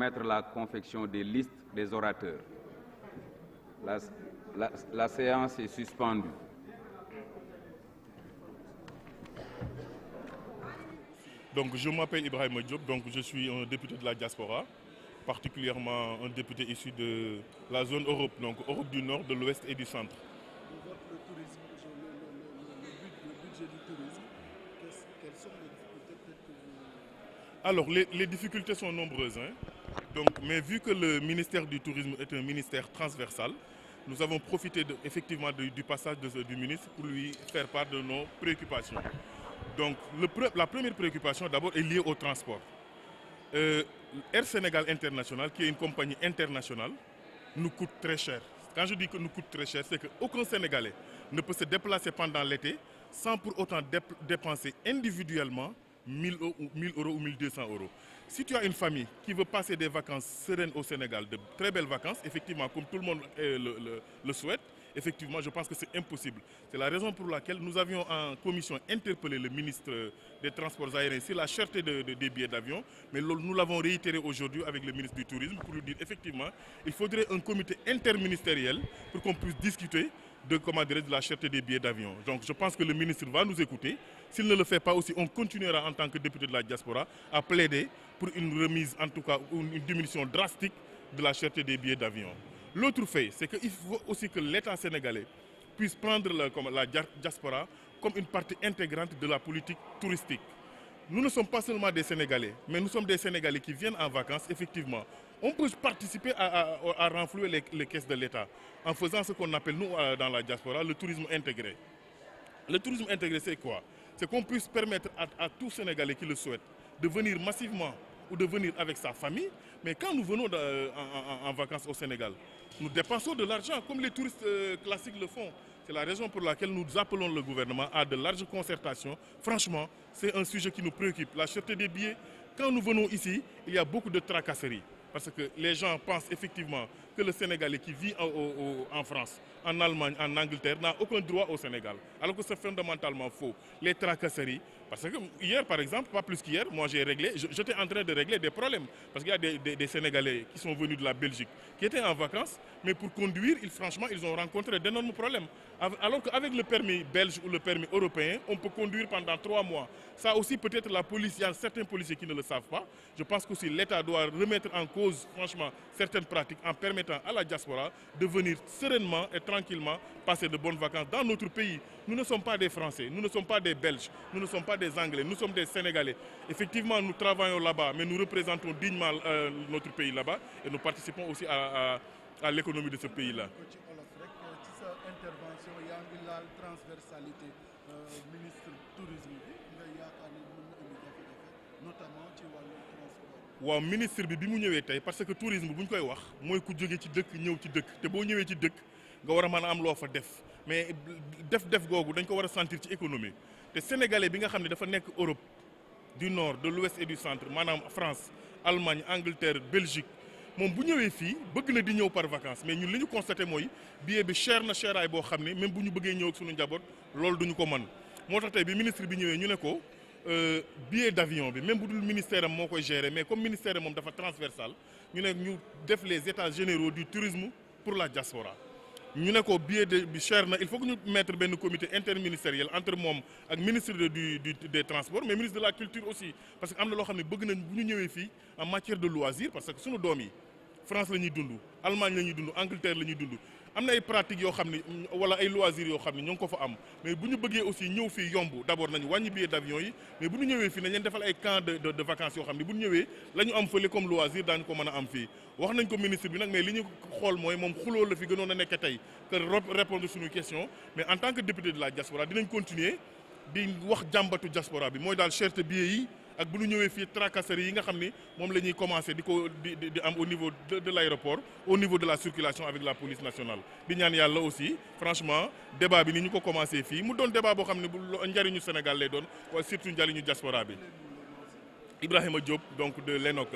Permettre la confection des listes des orateurs. La séance est suspendue. Donc je m'appelle Ibrahima Diop, donc je suis un député de la diaspora, particulièrement un député issu de la zone Europe, donc Europe du Nord, de l'Ouest et du Centre. Le budget du tourisme, quelles sont les difficultés peut-être que vous... Alors les difficultés sont nombreuses, hein. Donc, mais vu que le ministère du Tourisme est un ministère transversal, nous avons profité effectivement du passage du ministre pour lui faire part de nos préoccupations. Donc la première préoccupation d'abord est liée au transport. Air Sénégal International, qui est une compagnie internationale, nous coûte très cher. Quand je dis que nous coûte très cher, c'est qu'aucun Sénégalais ne peut se déplacer pendant l'été sans pour autant dépenser individuellement 1 000 euros ou 1 200 euros. Si tu as une famille qui veut passer des vacances sereines au Sénégal, de très belles vacances, effectivement, comme tout le monde le souhaite, effectivement, je pense que c'est impossible. C'est la raison pour laquelle nous avions en commission interpellé le ministre des Transports aériens sur la cherté des billets d'avion, mais nous l'avons réitéré aujourd'hui avec le ministre du Tourisme pour lui dire effectivement, il faudrait un comité interministériel pour qu'on puisse discuter de la cherté des billets d'avion. Donc je pense que le ministre va nous écouter. S'il ne le fait pas aussi, on continuera en tant que député de la diaspora à plaider pour une remise, en tout cas une diminution drastique de la cherté des billets d'avion. L'autre fait, c'est qu'il faut aussi que l'État sénégalais puisse prendre la diaspora comme une partie intégrante de la politique touristique. Nous ne sommes pas seulement des Sénégalais, mais nous sommes des Sénégalais qui viennent en vacances, effectivement. On peut participer à renflouer les caisses de l'État en faisant ce qu'on appelle, nous, dans la diaspora, le tourisme intégré. Le tourisme intégré, c'est quoi? C'est qu'on puisse permettre à tout Sénégalais qui le souhaite de venir massivement ou de venir avec sa famille. Mais quand nous venons en vacances au Sénégal, nous dépensons de l'argent comme les touristes classiques le font. C'est la raison pour laquelle nous appelons le gouvernement à de larges concertations. Franchement, c'est un sujet qui nous préoccupe. La cherté des billets, quand nous venons ici, il y a beaucoup de tracasseries. Parce que les gens pensent effectivement que le Sénégalais qui vit en France, en Allemagne, en Angleterre, n'a aucun droit au Sénégal. Alors que c'est fondamentalement faux. Les tracasseries, parce que hier par exemple, pas plus qu'hier, moi j'étais en train de régler des problèmes. Parce qu'il y a des Sénégalais qui sont venus de la Belgique, qui étaient en vacances, mais pour conduire, franchement, ils ont rencontré d'énormes problèmes. Alors qu'avec le permis belge ou le permis européen, on peut conduire pendant 3 mois. Ça aussi, peut-être la police, il y a certains policiers qui ne le savent pas. Je pense que l'État doit remettre en cause, franchement, certaines pratiques en permettant à la diaspora de venir sereinement et tranquillement passer de bonnes vacances dans notre pays. Nous ne sommes pas des Français, nous ne sommes pas des Belges, nous ne sommes pas des Anglais, nous sommes des Sénégalais. Effectivement, nous travaillons là-bas, mais nous représentons dignement notre pays là-bas et nous participons aussi à l'économie de ce pays-là. waaw ministre bi mu ñëwee tey parce que tourisme bu ñu koy wax mooy ku jóge ci dëkk ñëw ci dëkk te boo ñëwee ci dëkk nga war a mën a am loo fa def mais def googu dañ ko war a sentir ci économie te sénégalais bi nga xam ne dafa nekk Europe du Nord de l'Ouest et du Centre maanaam France Allemagne Angleterre Belgique moom bu ñëwee fii bëgg na di ñëw par vacances mais ñun li ñu constaté mooy billet bi cher na cheraay boo xam ne même bu ñu bëggee ñëw ak suñu njaboot loolu duñu ko mën moo tax tey bi ministre bi ñëwee ñu ne ko billet d'avion bi même bu dul ministère am moo koy gérer mais comme ministère am moom dafa transversal ñu ne ñu def les états généraux du tourisme pour la diaspora ñu ne ko billet bi cher na il faut que ñu mettre benn comité interministériel entre moom ak ministre des transports mais ministre de la culture aussi parce que am na loo xam ne bëgg nañ bu ñu ñëwee fii en matière de loisirs parce que suñu doom yi France la ñuy dund Allemagne la ñuy dund Angleterre la ñuy dund am na ay pratiques yoo xam ne wala ay loisirs yoo xam ne ñoo ngi ko fa am mais bu ñu bëggee aussi ñëw fii yomb d'abord nañu wàññi billet d'avion yi mais bu ñu ñëwee fii nañ leen defal ay camps de vacances yoo xam ne bu ñu ñëwee la ñu am fële comme loisir daañu ko mën a am fii wax nañ ko ministre bi nag mais li ñu xool mooy moom xuloo la fi gënoon a nekk tey que répondre suñu question mais en tant que député de la diaspora dinañ continuer di wax jàmbatu diaspora bi mooy daal cherté billet yi ak bu ñu ñëwee fii tracasseries yi nga xam ni moom la ñuy commencer di am au niveau de l'aéroport au niveau de la circulation avec la police nationale di ñaan yàlla aussi franchement débat bi ni ñu ko commencé fii mu doon débat boo xam ne bu njariñu Sénégal lay doon waaye surtout njariñu diaspora bi Ibrahima Diop donc de l'ENOC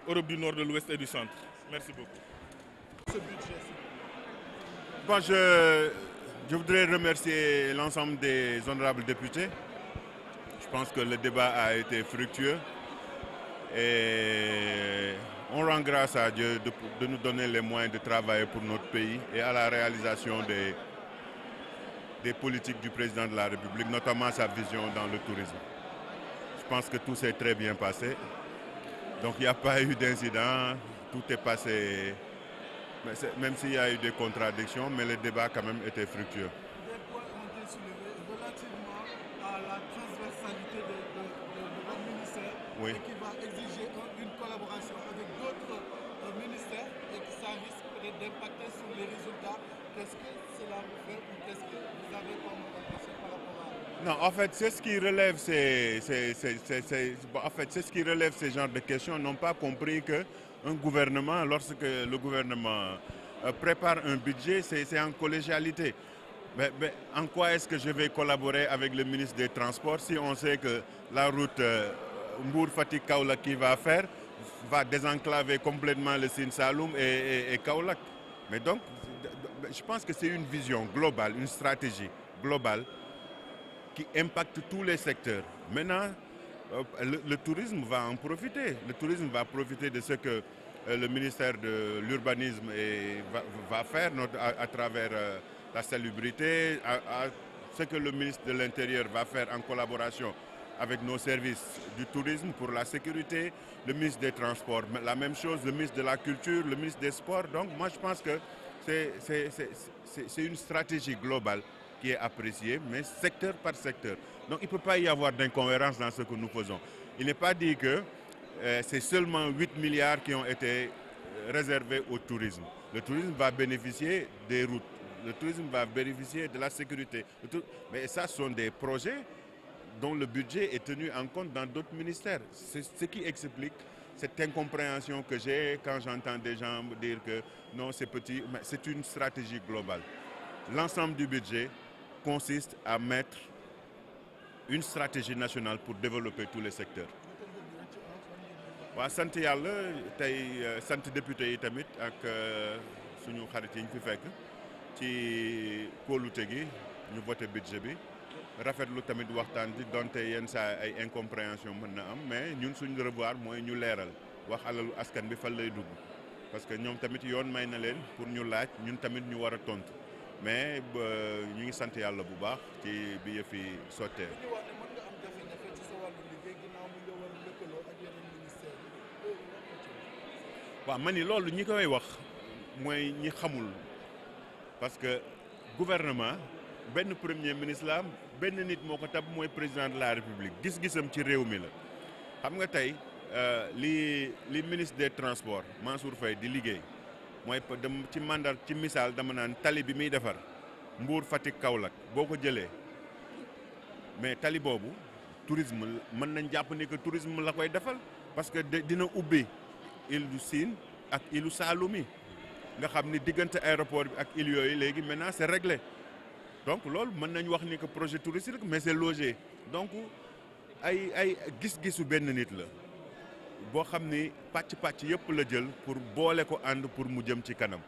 Europe du Nord de l'Ouest et du Centre merci beaucoup. Bon, je voudrais remercier l'ensemble des honorables députés. Je pense que le débat a été fructueux et on rend grâce à Dieu de nous donner les moyens de travailler pour notre pays et à la réalisation des politiques du président de la République, notamment sa vision dans le tourisme. Je pense que tout s'est très bien passé. Donc il n'y a pas eu d'incident, tout est passé, même s'il y a eu des contradictions, mais le débat quand même était fructueux. Des points ont été soulevés relativement à la transversalité de votre ministère, Oui. et qui va exiger une collaboration avec d'autres ministères et que ça risque peut-être d'impacter sur les résultats. Qu'est-ce que cela vous fait ou qu'est-ce que vous avez comme impression par rapport à... Non, en fait, c'est ce qui relève ce qui relève ces genres de questions, n'ont pas compris qu'un gouvernement, lorsque le gouvernement prépare un budget, c'est en collégialité. Mais en quoi est-ce que je vais collaborer avec le ministre des Transports si on sait que la route Mbour-Fatick-Kaolack qu'il va faire va désenclaver complètement le Sine Saloum et Kaolack. Mais donc, je pense que c'est une vision globale, une stratégie globale qui impacte tous les secteurs. Maintenant, le tourisme va en profiter. Le tourisme va profiter de ce que le ministère de l'Urbanisme va faire à travers la salubrité, à ce que le ministre de l'Intérieur va faire en collaboration avec nos services du tourisme pour la sécurité, le ministre des Transports, la même chose, le ministre de la Culture, le ministre des Sports. Donc moi je pense que c'est une stratégie globale qui est appréciée, mais secteur par secteur. Donc il ne peut pas y avoir d'incohérence dans ce que nous faisons. Il n'est pas dit que c'est seulement 8 milliards qui ont été réservés au tourisme. Le tourisme va bénéficier des routes, le tourisme va bénéficier de la sécurité. Mais ça, ce sont des projets dont le budget est tenu en compte dans d'autres ministères. C'est ce qui explique cette incompréhension que j'ai quand j'entends des gens me dire que non, c'est petit, mais c'est une stratégie globale. L'ensemble du budget consiste à mettre une stratégie nationale pour développer tous les secteurs. waaw sant yàlla tey sant député yi tamit ak suñu xarit yi ñu fi fekk ci kóolute gi ñu voté budget bi rafetlu tamit waxtaan bi donte yenn saa ay incompréhension mën na am mais ñun suñu devoir mooy ñu leeral wax alalu askan bi fan lay dugg parce que ñoom tamit yoon may na leen pour ñu laaj ñun tamit ñu war a tontu mais ñu ngi sant yàlla bu baax ci bi yëf yi sottee. waaw man ni loolu ñi koy wax mooy ñi xamul parce que gouvernement benn premier ministre la am benn nit moo ko tab mooy président de la république gis-gisam ci réew mi la xam nga tey li ministre des transports Mansour Faye di liggéey mooy ci mandat ci misaal dama naan tali bi muy defar Mbour Fatick Kaolack boo ko jëlee mais tali boobu tourisme mën nañ jàpp ni que tourisme la koy defal parce que dina ubbi île du Sine ak île Saloum nga xam ni diggante aéroport bi ak île yooyu léegi maintenant c'est réglé donc loolu mën nañu wax ni que projet touristique mais c'est logé donc ay gis-gisu benn nit la boo xam ni pàcc yëpp la jël pour boole ko ànd pour mu jëm ci kanam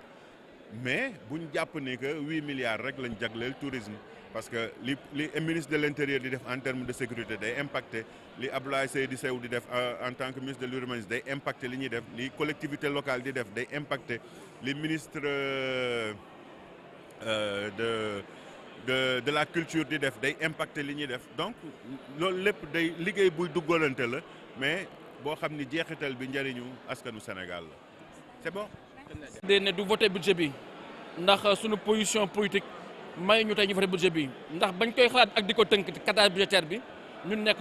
mais buñ jàpp ni que 8 milliards rek lañ jagleel tourisme parce que li ministre de l'Intérieur di def en termes de sécurité day impacté li Abdoulaye Seydou Sow di def en tant que ministre de l'Urbanisme day impacté li ñuy def li collectivité locale di def day impacté li ministre de la culture di def day impacté li ñuy def donc loolu lépp day liggéey buy duggalante la mais boo xam ni jeexital bi njëriñu askanu Sénégal la c'est bon. ne du voté budget bi ndax sunu position politique may ñu tey ñu voté budget bi ndax bañ koy xalaat ak di ko tënk cadre budgétaire bi ñun nekk